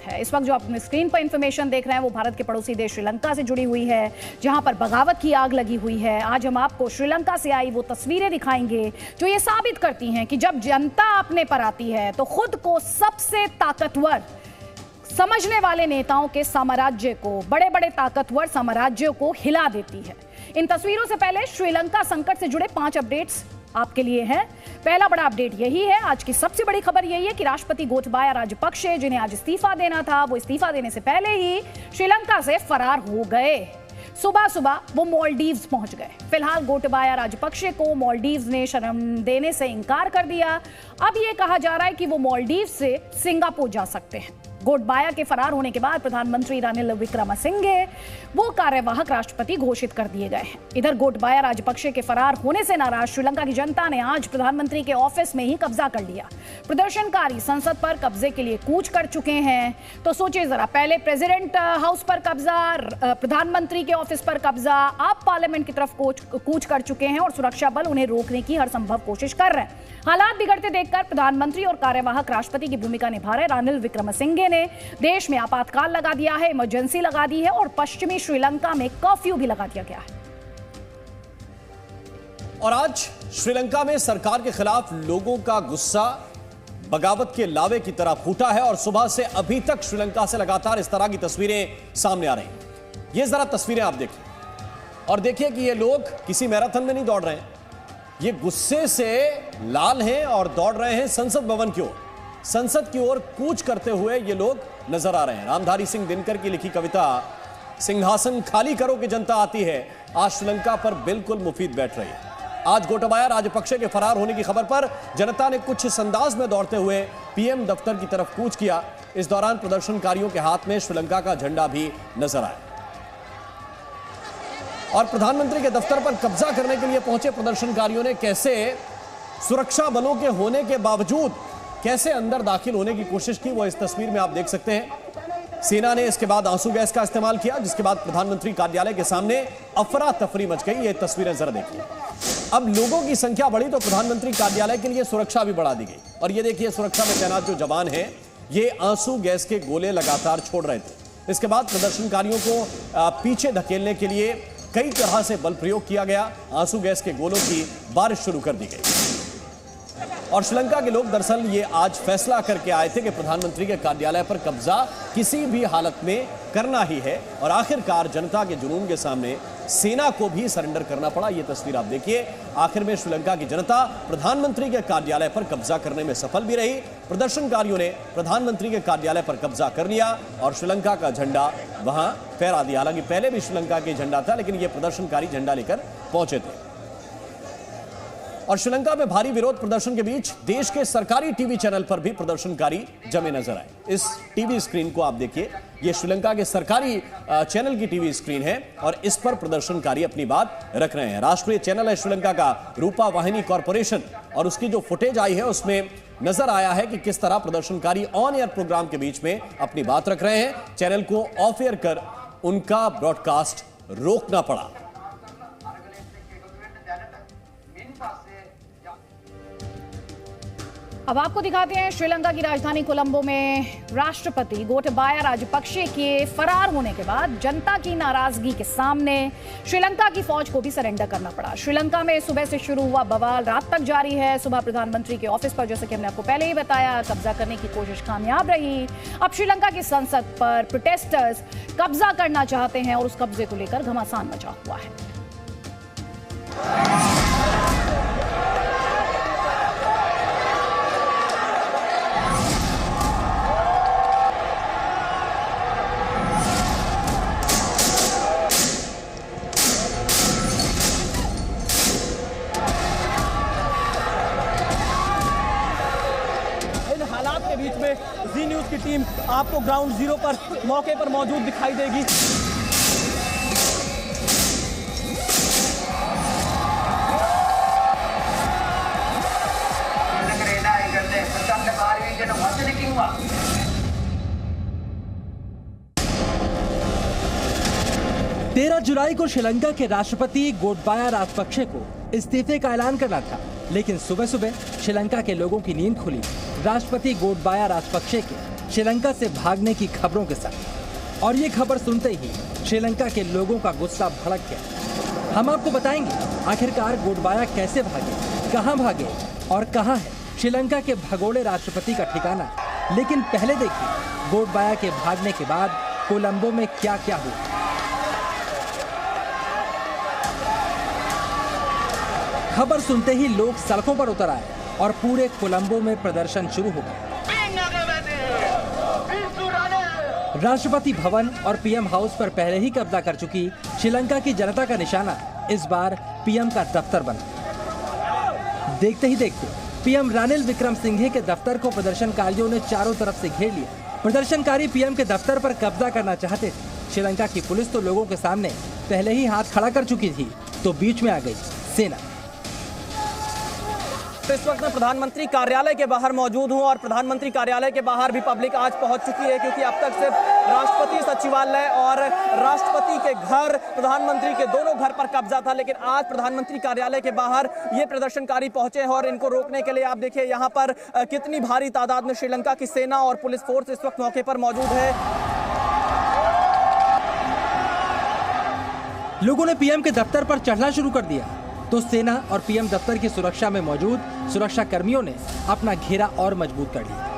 है। इस वक्त जो अपने स्क्रीन पर इंफॉर्मेशन देख रहे हैं वो भारत के पड़ोसी देश श्रीलंका से जुड़ी हुई है, जहां पर बगावत की आग लगी हुई है। आज हम आपको श्रीलंका से आई वो तस्वीरें दिखाएंगे जो ये साबित करती हैं कि जब जनता अपने पर आती है तो खुद को सबसे ताकतवर समझने वाले नेताओं के साम्राज्य को, बड़े बड़े ताकतवर साम्राज्यों को हिला देती है। इन तस्वीरों से पहले श्रीलंका संकट से जुड़े 5 अपडेट्स आपके लिए हैं। पहला बड़ा अपडेट यही है, आज की सबसे बड़ी खबर यही है कि राष्ट्रपति गोटबाया राजपक्षे, जिन्हें आज इस्तीफा देना था, वो इस्तीफा देने से पहले ही श्रीलंका से फरार हो गए। सुबह सुबह वो मालदीव्स पहुंच गए। फिलहाल गोटबाया राजपक्षे को मालदीव्स ने शरण देने से इनकार कर दिया। अब ये कहा जा रहा है कि वो मालदीव्स से सिंगापुर जा सकते हैं। गोटबाया के फरार होने के बाद प्रधानमंत्री रानिल विक्रमसिंघे वो कार्यवाहक राष्ट्रपति घोषित कर दिए गए हैं। इधर गोटबाया राजपक्षे के फरार होने से नाराज श्रीलंका की जनता ने आज प्रधानमंत्री के ऑफिस में ही कब्जा कर लिया। प्रदर्शनकारी संसद पर कब्जे के लिए कूच कर चुके हैं। तो सोचिए जरा, पहले प्रेसिडेंट हाउस पर कब्जा, प्रधानमंत्री के ऑफिस पर कब्जा, अब पार्लियामेंट की तरफ कूच कर चुके हैं और सुरक्षा बल उन्हें रोकने की हर संभव कोशिश कर रहे हैं। हालात बिगड़ते देखकर प्रधानमंत्री और कार्यवाहक राष्ट्रपति की भूमिका निभा रहे रानिल विक्रमसिंघे ने देश में आपातकाल लगा दिया है, इमरजेंसी लगा दी है और पश्चिमी श्रीलंका में कर्फ्यू भी लगा दिया गया है। और आज श्रीलंका में सरकार के खिलाफ लोगों का गुस्सा बगावत के लावे की तरह फूटा है और सुबह से अभी तक श्रीलंका से लगातार इस तरह की तस्वीरें सामने आ रही हैं। ये जरा तस्वीरें आप देखिए और देखिए कि ये लोग किसी मैराथन में नहीं दौड़ रहे हैं, ये गुस्से से लाल हैं और दौड़ रहे हैं संसद भवन की ओर। संसद की ओर कूच करते हुए ये लोग नजर आ रहे हैं। रामधारी सिंह दिनकर की लिखी कविता सिंहासन खाली करो कि जनता आती है आज श्रीलंका पर बिल्कुल मुफीद बैठ रही है। आज गोटबाया राजपक्षे के फरार होने की खबर पर जनता ने कुछ इस अंदाज में दौड़ते हुए पीएम दफ्तर की तरफ कूच किया। इस दौरान प्रदर्शनकारियों के हाथ में श्रीलंका का झंडा भी नजर आया और प्रधानमंत्री के दफ्तर पर कब्जा करने के लिए पहुंचे प्रदर्शनकारियों ने कैसे सुरक्षा बलों के होने के बावजूद कैसे अंदर दाखिल होने की कोशिश की, वो इस तस्वीर में आप देख सकते हैं। सेना ने इसके बाद आंसू गैस का इस्तेमाल किया, जिसके बाद प्रधानमंत्री कार्यालय के सामने अफरा तफरी मच गई। ये तस्वीरें जरा देखिए। अब लोगों की संख्या बढ़ी तो प्रधानमंत्री कार्यालय के लिए सुरक्षा भी बढ़ा दी गई और ये देखिए सुरक्षा में तैनात जो जवान हैं ये आंसू गैस के गोले लगातार छोड़ रहे थे। इसके बाद प्रदर्शनकारियों को पीछे धकेलने के लिए कई तरह से बल प्रयोग किया गया। आंसू गैस के गोलों की बारिश शुरू कर दी गई और श्रीलंका के लोग दरअसल ये आज फैसला करके आए थे कि प्रधानमंत्री के कार्यालय पर कब्जा किसी भी हालत में करना ही है और आखिरकार जनता के जुनून के सामने सेना को भी सरेंडर करना पड़ा। ये तस्वीर आप देखिए। आखिर में श्रीलंका की जनता प्रधानमंत्री के कार्यालय पर कब्जा करने में सफल भी रही। प्रदर्शनकारियों ने प्रधानमंत्री के कार्यालय पर कब्जा कर लिया और श्रीलंका का झंडा वहां फहरा दिया। हालांकि पहले भी श्रीलंका के झंडा था लेकिन ये प्रदर्शनकारी झंडा लेकर पहुंचे थे और श्रीलंका में भारी विरोध प्रदर्शन के बीच देश के सरकारी टीवी चैनल पर भी प्रदर्शनकारी जमे नजर आए। इस टीवी स्क्रीन को आप देखिए, ये श्रीलंका के सरकारी चैनल की टीवी स्क्रीन है और इस पर प्रदर्शनकारी अपनी बात रख रहे हैं। राष्ट्रीय चैनल है श्रीलंका का रूपा वाहिनी कॉरपोरेशन और उसकी जो फुटेज आई है उसमें नजर आया है कि किस तरह प्रदर्शनकारी ऑन एयर प्रोग्राम के बीच में अपनी बात रख रहे हैं। चैनल को ऑफ एयर कर उनका ब्रॉडकास्ट रोकना पड़ा। अब आपको दिखाते हैं श्रीलंका की राजधानी कोलंबो में राष्ट्रपति गोटबाया राजपक्षे के फरार होने के बाद जनता की नाराजगी के सामने श्रीलंका की फौज को भी सरेंडर करना पड़ा। श्रीलंका में सुबह से शुरू हुआ बवाल रात तक जारी है। सुबह प्रधानमंत्री के ऑफिस पर, जैसे कि हमने आपको पहले ही बताया, कब्जा करने की कोशिश कामयाब रही। अब श्रीलंका की संसद पर प्रोटेस्टर्स कब्जा करना चाहते हैं और उस कब्जे को लेकर घमासान मचा हुआ है। बीच में जी न्यूज की टीम आपको ग्राउंड जीरो पर मौके पर मौजूद दिखाई देगी। तेरह जुलाई को श्रीलंका के राष्ट्रपति गोटबाया राजपक्षे को इस्तीफे का ऐलान करना था, लेकिन सुबह सुबह श्रीलंका के लोगों की नींद खुली। राष्ट्रपति गोटबाया राजपक्षे के श्रीलंका से भागने की खबरों के साथ। और ये खबर सुनते ही श्रीलंका के लोगों का गुस्सा भड़क गया। हम आपको बताएंगे आखिरकार गोटबाया कैसे भागे, कहां भागे और कहां है श्रीलंका के भगोड़े राष्ट्रपति का ठिकाना। लेकिन पहले देखिए गोटबाया के भागने के बाद कोलंबो में क्या क्या हुआ। खबर सुनते ही लोग सड़कों पर उतर आए और पूरे कोलंबो में प्रदर्शन शुरू हो गया। राष्ट्रपति भवन और पीएम हाउस पर पहले ही कब्जा कर चुकी श्रीलंका की जनता का निशाना इस बार पीएम का दफ्तर बना। देखते ही देखते पीएम रानिल विक्रमसिंघे के दफ्तर को प्रदर्शनकारियों ने चारों तरफ से घेर लिया। प्रदर्शनकारी पीएम के दफ्तर पर कब्जा करना चाहते थे। श्रीलंका की पुलिस तो लोगों के सामने पहले ही हाथ खड़ा कर चुकी थी, तो बीच में आ गई सेना। इस वक्त मैं प्रधानमंत्री कार्यालय के बाहर मौजूद हूं और प्रधानमंत्री कार्यालय के बाहर भी पब्लिक आज पहुंच चुकी है, क्योंकि अब तक सिर्फ राष्ट्रपति सचिवालय और राष्ट्रपति के घर, प्रधानमंत्री के दोनों घर पर कब्जा था। लेकिन आज प्रधानमंत्री कार्यालय के बाहर ये प्रदर्शनकारी पहुंचे हैं और इनको रोकने के लिए आप देखिए यहाँ पर कितनी भारी तादाद में श्रीलंका की सेना और पुलिस फोर्स इस वक्त मौके पर मौजूद है। लोगों ने पीएम के दफ्तर पर चढ़ना शुरू कर दिया, तो सेना और पीएम दफ्तर की सुरक्षा में मौजूद सुरक्षा कर्मियों ने अपना घेरा और मजबूत कर लिया।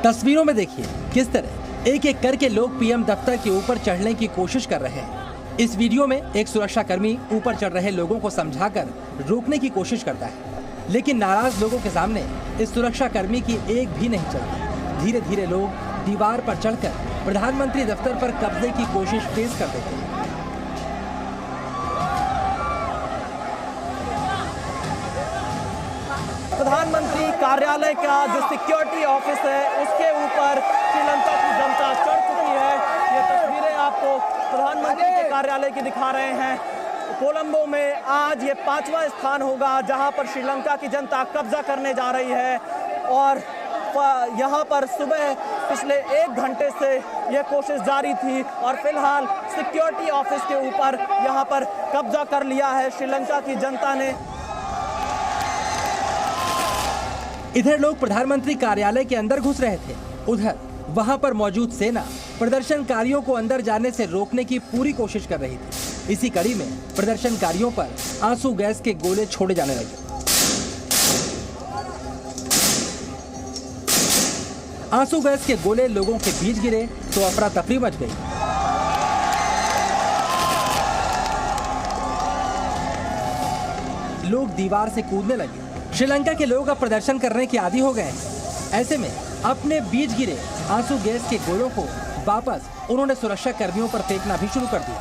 तस्वीरों में देखिए किस तरह एक एक करके लोग पीएम दफ्तर के ऊपर चढ़ने की कोशिश कर रहे हैं। इस वीडियो में एक सुरक्षा कर्मी ऊपर चढ़ रहे लोगों को समझाकर रोकने की कोशिश करता है, लेकिन नाराज लोगों के सामने इस सुरक्षा कर्मी की एक भी नहीं चलती। धीरे धीरे लोग दीवार पर चढ़कर प्रधानमंत्री दफ्तर पर कब्जे की कोशिश तेज कर देते हैं। प्रधानमंत्री कार्यालय का जो सिक्योरिटी ऑफिस है उसके ऊपर श्रीलंका की जनता चढ़ चुकी है। ये तस्वीरें आपको प्रधानमंत्री के कार्यालय की दिखा रहे हैं। कोलंबो में आज ये 5वां स्थान होगा जहां पर श्रीलंका की जनता कब्जा करने जा रही है और यहाँ पर सुबह पिछले 1 घंटे से ये कोशिश जारी थी और फिलहाल सिक्योरिटी ऑफिस के ऊपर यहाँ पर कब्जा कर लिया है श्रीलंका की जनता ने। इधर लोग प्रधानमंत्री कार्यालय के अंदर घुस रहे थे, उधर वहां पर मौजूद सेना प्रदर्शनकारियों को अंदर जाने से रोकने की पूरी कोशिश कर रही थी। इसी कड़ी में प्रदर्शनकारियों पर आंसू गैस के गोले छोड़े जाने लगे। आंसू गैस के गोले लोगों के बीच गिरे तो अफरा तफरी मच गई। लोग दीवार से कूदने लगे। श्रीलंका के लोग अब प्रदर्शन करने के आदी हो गए हैं। ऐसे में अपने बीच गिरे आंसू गैस के गोलों को वापस उन्होंने सुरक्षा कर्मियों पर फेंकना भी शुरू कर दिया।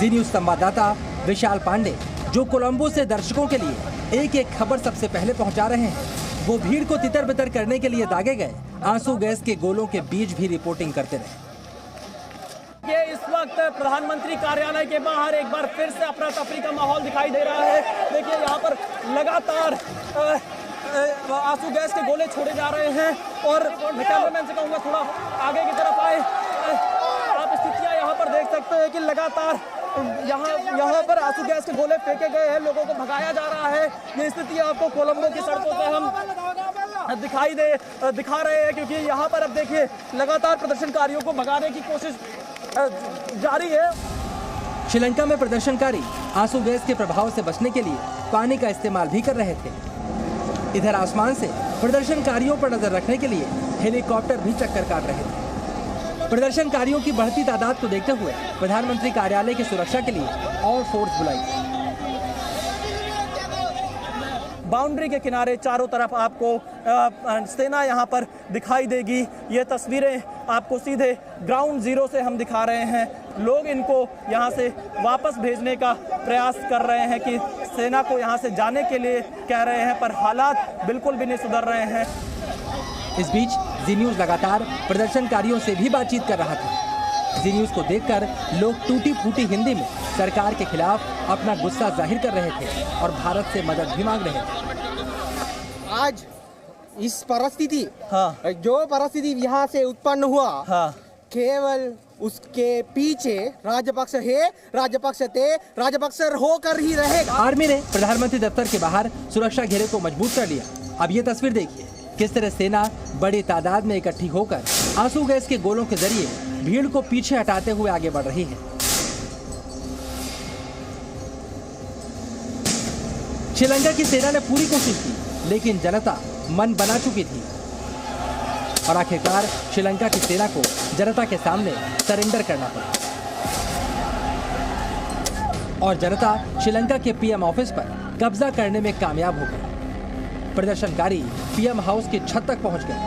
जी न्यूज संवाददाता विशाल पांडे, जो कोलंबो से दर्शकों के लिए एक एक खबर सबसे पहले पहुंचा रहे हैं, वो भीड़ को तितर बितर करने के लिए दागे गए आंसू गैस के गोलों के बीच भी रिपोर्टिंग करते रहे। ये इस वक्त प्रधानमंत्री कार्यालय के बाहर एक बार फिर से अफरा तफरी का माहौल दिखाई दे रहा है। देखिए यहाँ पर लगातार आंसू गैस के गोले छोड़े जा रहे हैं और मैं कैमरामैन से कहूँगा थोड़ा आगे की तरफ आए। आप स्थितियाँ यहाँ पर देख सकते हैं कि लगातार यहाँ पर आंसू गैस के गोले फेंके गए हैं, लोगों को भगाया जा रहा है। ये स्थिति आपको कोलंबो की सड़कों पे हम दिखा रहे हैं, क्योंकि यहाँ पर अब देखिए लगातार प्रदर्शनकारियों को भगाने की कोशिश जारी है। श्रीलंका में प्रदर्शनकारी आंसू गैस के प्रभाव से बचने के लिए पानी का इस्तेमाल भी कर रहे थे। इधर आसमान से प्रदर्शनकारियों पर नजर रखने के लिए हेलीकॉप्टर भी चक्कर काट रहे थे। प्रदर्शनकारियों की बढ़ती तादाद को देखते हुए प्रधानमंत्री कार्यालय की सुरक्षा के लिए और फोर्स बुलाई। बाउंड्री के किनारे चारों तरफ आपको सेना यहाँ पर दिखाई देगी। ये तस्वीरें आपको सीधे ग्राउंड जीरो से हम दिखा रहे हैं। लोग इनको यहाँ से वापस भेजने का प्रयास कर रहे हैं कि सेना को यहाँ से जाने के लिए कह रहे हैं, पर हालात बिल्कुल भी नहीं सुधर रहे हैं। इस बीच जी न्यूज लगातार प्रदर्शनकारियों से भी बातचीत कर रहा था। जी न्यूज को देखकर लोग टूटी फूटी हिंदी में सरकार के खिलाफ अपना गुस्सा जाहिर कर रहे थे और भारत से मदद भी मांग रहे थे। आज इस परिस्थिति, हाँ, जो परिस्थिति यहाँ से उत्पन्न हुआ, हाँ, केवल उसके पीछे राजपक्ष है, राजपक्ष थे, राजपक्ष होकर ही रहेगा। आर्मी ने प्रधानमंत्री दफ्तर के बाहर सुरक्षा घेरे को मजबूत कर लिया। अब ये तस्वीर देखिए किस तरह सेना बड़ी तादाद में इकट्ठी होकर आंसू गैस के गोलों के जरिए भीड़ को पीछे हटाते हुए आगे बढ़ रही है। श्रीलंका की सेना ने पूरी कोशिश की, लेकिन जनता मन बना चुकी थी और आखिरकार श्रीलंका की सेना को जनता के सामने सरेंडर करना पड़ा और जनता श्रीलंका के पीएम ऑफिस पर कब्जा करने में कामयाब हो गई। प्रदर्शनकारी पीएम हाउस की छत तक पहुंच गए।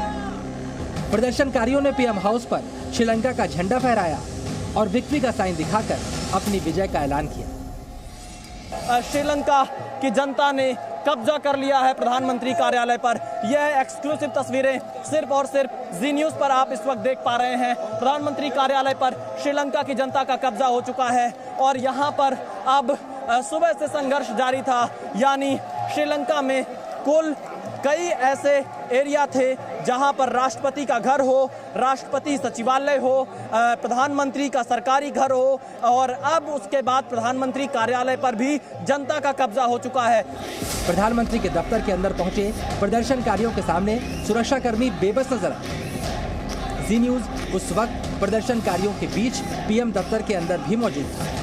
प्रदर्शनकारियों ने पीएम हाउस पर श्रीलंका का झंडा फहराया और विक्ट्री का साइन दिखाकर अपनी विजय का ऐलान किया। श्रीलंका की जनता ने कब्जा कर लिया है प्रधानमंत्री कार्यालय पर। यह एक्सक्लूसिव तस्वीरें सिर्फ और सिर्फ जी न्यूज़ पर आप इस वक्त देख पा रहे हैं। प्रधानमंत्री कार्यालय पर श्रीलंका की जनता का कब्जा हो चुका है और यहाँ पर अब सुबह से संघर्ष जारी था। यानी श्रीलंका में कुल कई ऐसे एरिया थे जहां पर राष्ट्रपति का घर हो, राष्ट्रपति सचिवालय हो, प्रधानमंत्री का सरकारी घर हो और अब उसके बाद प्रधानमंत्री कार्यालय पर भी जनता का कब्जा हो चुका है। प्रधानमंत्री के दफ्तर के अंदर पहुंचे प्रदर्शनकारियों के सामने सुरक्षाकर्मी बेबस नजर आए। जी न्यूज़ उस वक्त प्रदर्शनकारियों के बीच पीएम दफ्तर के अंदर भी मौजूद था।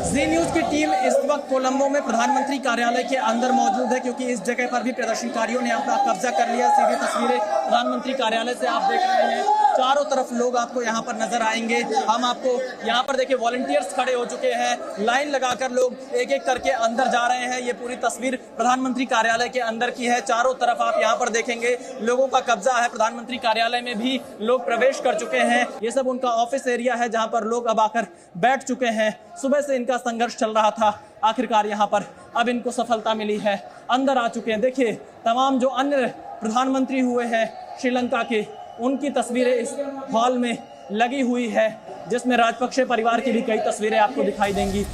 जी न्यूज़ की टीम इस वक्त कोलंबो में प्रधानमंत्री कार्यालय के अंदर मौजूद है क्योंकि इस जगह पर भी प्रदर्शनकारियों ने अपना कब्जा कर लिया। सीधी तस्वीरें प्रधानमंत्री कार्यालय से आप देख रहे हैं। चारों तरफ लोग आपको यहाँ पर नजर आएंगे। हम आपको यहाँ पर देखिए वॉलंटियर्स खड़े हो चुके हैं, लाइन लगाकर लोग एक एक करके अंदर जा रहे हैं। ये पूरी तस्वीर प्रधानमंत्री कार्यालय के अंदर की है। चारों तरफ आप यहाँ पर देखेंगे लोगों का कब्जा है। प्रधानमंत्री कार्यालय में भी लोग प्रवेश कर चुके हैं। ये सब उनका ऑफिस एरिया है जहाँ पर लोग अब आकर बैठ चुके हैं। सुबह से इनका संघर्ष चल रहा था, आखिरकार यहाँ पर अब इनको सफलता मिली है, अंदर आ चुके हैं। देखिए तमाम जो अन्य प्रधानमंत्री हुए हैं श्रीलंका के, उनकी तस्वीरें इस हॉल में लगी हुई है जिसमें राजपक्षे परिवार की भी कई तस्वीरें आपको दिखाई देंगी।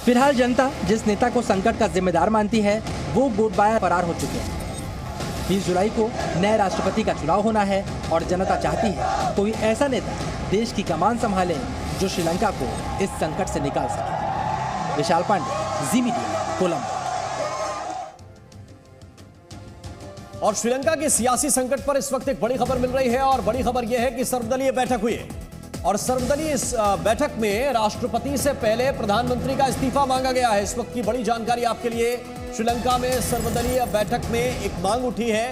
फिलहाल जनता जिस नेता को संकट का जिम्मेदार मानती है वो गोटबाया फरार हो चुके हैं। 20 जुलाई को नए राष्ट्रपति का चुनाव होना है और जनता चाहती है कोई ऐसा नेता देश की कमान संभाले जो श्रीलंका को इस संकट से निकाल सके। विशाल पांडे, जी मीडिया, कोलंबो। और श्रीलंका के सियासी संकट पर इस वक्त एक बड़ी खबर मिल रही है और बड़ी खबर यह है कि सर्वदलीय बैठक हुई है और सर्वदलीय इस बैठक में राष्ट्रपति से पहले प्रधानमंत्री का इस्तीफा मांगा गया है। इस वक्त की बड़ी जानकारी आपके लिए, श्रीलंका में सर्वदलीय बैठक में एक मांग उठी है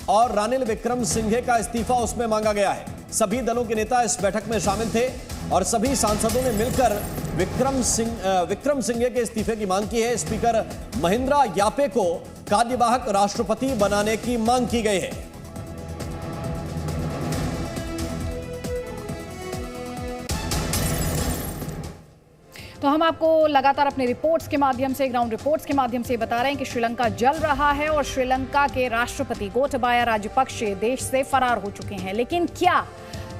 और रानिल विक्रमसिंघे का इस्तीफा उसमें मांगा गया है। सभी दलों के नेता इस बैठक में शामिल थे और सभी सांसदों ने मिलकर विक्रमसिंघे के इस्तीफे की मांग की है। स्पीकर महिंद्रा यापे को कार्यवाहक राष्ट्रपति बनाने की मांग की गई है। तो हम आपको लगातार अपने रिपोर्ट्स के माध्यम से, ग्राउंड रिपोर्ट्स के माध्यम से बता रहे हैं कि श्रीलंका जल रहा है और श्रीलंका के राष्ट्रपति गोटबाया राजपक्षे देश से फरार हो चुके हैं। लेकिन क्या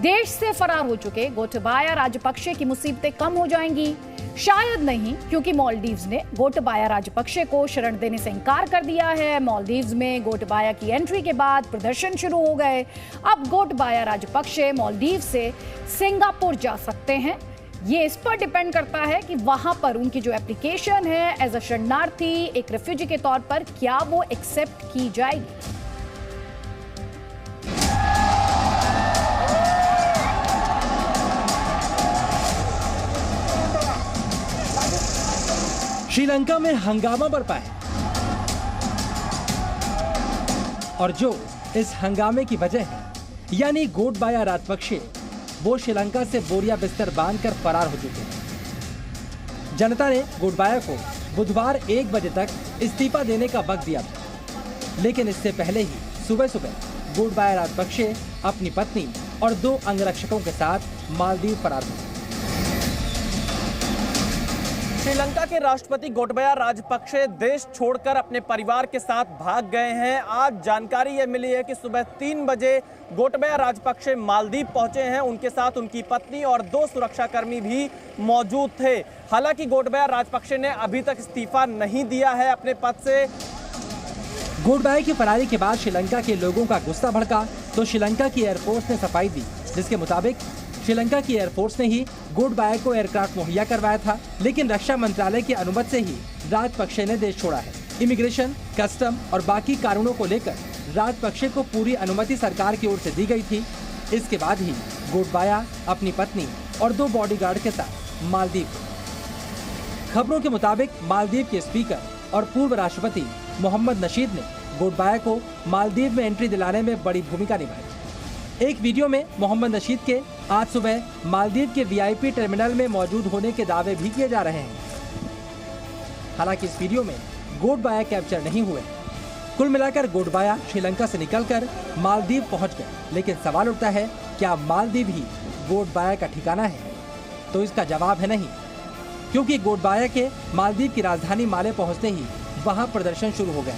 देश से फरार हो चुके गोटबाया राजपक्षे की मुसीबतें कम हो जाएंगी? शायद नहीं, क्योंकि मालदीव्स ने गोटबाया राजपक्षे को शरण देने से इनकार कर दिया है। मालदीव्स में गोटबाया की एंट्री के बाद प्रदर्शन शुरू हो गए। अब गोटबाया राजपक्षे मालदीव से सिंगापुर जा सकते हैं। ये इस पर डिपेंड करता है कि वहां पर उनकी जो एप्लीकेशन है एज अ शरणार्थी, एक रेफ्यूजी के तौर पर, क्या वो एक्सेप्ट की जाएगी। श्रीलंका में हंगामा बरपा है और जो इस हंगामे की वजह है यानी गोटबाया राजपक्षे, वो श्रीलंका से बोरिया बिस्तर बांधकर फरार हो चुके हैं। जनता ने गोटबाया को बुधवार 1 बजे तक इस्तीफा देने का वक्त दिया था, लेकिन इससे पहले ही सुबह सुबह गोटबाया राजपक्षे अपनी पत्नी और 2 अंगरक्षकों के साथ मालदीव फरार हुए। श्रीलंका के राष्ट्रपति गोटबाया राजपक्षे देश छोड़कर अपने परिवार के साथ भाग गए हैं। आज जानकारी यह मिली है कि सुबह 3 बजे गोटबाया राजपक्षे मालदीव पहुंचे हैं। उनके साथ उनकी पत्नी और 2 सुरक्षाकर्मी भी मौजूद थे। हालांकि गोटबाया राजपक्षे ने अभी तक इस्तीफा नहीं दिया है अपने पद से। गोटबाया की फरारी के बाद श्रीलंका के लोगों का गुस्सा भड़का तो श्रीलंका की एयरफोर्स ने सफाई दी जिसके मुताबिक श्रीलंका की एयरफोर्स ने ही गोटबाया को एयरक्राफ्ट मुहैया करवाया था, लेकिन रक्षा मंत्रालय की अनुमति से ही राजपक्षे ने देश छोड़ा है। इमिग्रेशन, कस्टम और बाकी कानूनों को लेकर राजपक्षे को पूरी अनुमति सरकार की ओर से दी गई थी। इसके बाद ही गोटबाया अपनी पत्नी और 2 बॉडीगार्ड के साथ मालदीव। खबरों के मुताबिक मालदीव के स्पीकर और पूर्व राष्ट्रपति मोहम्मद नशीद ने गोटबाया को मालदीव में एंट्री दिलाने में बड़ी भूमिका निभाई। एक वीडियो में मोहम्मद नशीद के आज सुबह मालदीव के वीआईपी टर्मिनल में मौजूद होने के दावे भी किए जा रहे हैं। हालांकि इस वीडियो में गोटबाया कैप्चर नहीं हुए। कुल मिलाकर गोटबाया श्रीलंका से निकलकर मालदीव पहुंच गए, लेकिन सवाल उठता है, क्या मालदीव ही गोटबाया का ठिकाना है? तो इसका जवाब है नहीं, क्योंकि गोटबाया के मालदीव की राजधानी माले पहुंचते ही वहां प्रदर्शन शुरू हो गए।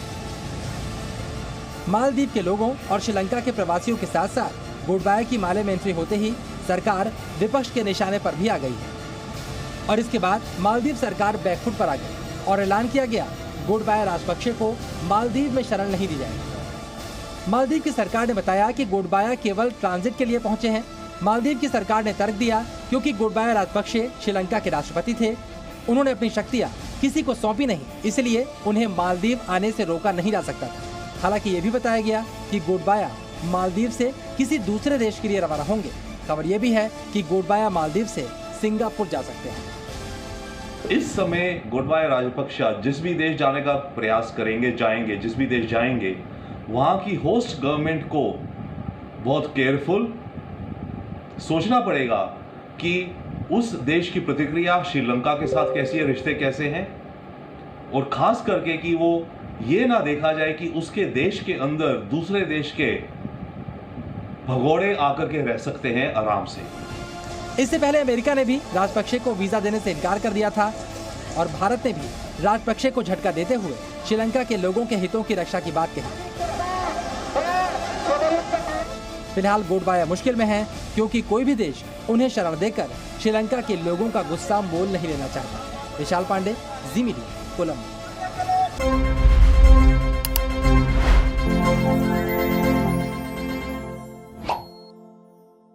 मालदीव के लोगों और श्रीलंका के प्रवासियों के साथ साथ गोटबाया की माले में एंट्री होते ही सरकार विपक्ष के निशाने पर भी आ गई है और इसके बाद मालदीव सरकार बैकफुट पर आ गई और ऐलान किया गया, गोटबाया राजपक्षे को मालदीव में शरण नहीं दी जाएगी। मालदीव की सरकार ने बताया कि गोटबाया केवल ट्रांजिट के लिए पहुंचे हैं। मालदीव की सरकार ने तर्क दिया, क्योंकि गोटबाया राजपक्षे श्रीलंका के राष्ट्रपति थे, उन्होंने अपनी शक्तियां किसी को सौंपी नहीं, इसलिए उन्हें मालदीव आने से रोका नहीं जा सकता था। हालांकि ये भी बताया गया कि गोटबाया मालदीव से किसी दूसरे देश के लिए रवाना होंगे। खबर ये भी है कि गोटबाया मालदीव से सिंगापुर जा सकते हैं। इस समय गोटबाया राजपक्षा जिस भी देश जाने का प्रयास करेंगे, जाएंगे, जिस भी देश जाएंगे, वहां की होस्ट गवर्नमेंट को बहुत केयरफुल सोचना पड़ेगा कि उस देश की प्रतिक्रिया श्रीलंका के साथ कैसी है, रिश्ते कैसे हैं, और खास करके कि वो ये ना देखा जाए कि उसके देश के अंदर दूसरे देश के भगोड़े आकर के रह सकते हैं आराम से। इससे पहले अमेरिका ने भी राजपक्षे को वीजा देने से इनकार कर दिया था और भारत ने भी राजपक्षे को झटका देते हुए श्रीलंका के लोगों के हितों की रक्षा की बात कही। फिलहाल गोटबाया मुश्किल में है, क्योंकि कोई भी देश उन्हें शरण देकर श्रीलंका के लोगों का गुस्सा मोल नहीं लेना चाहता। विशाल पांडे, जी मीडिया, कोलंबो।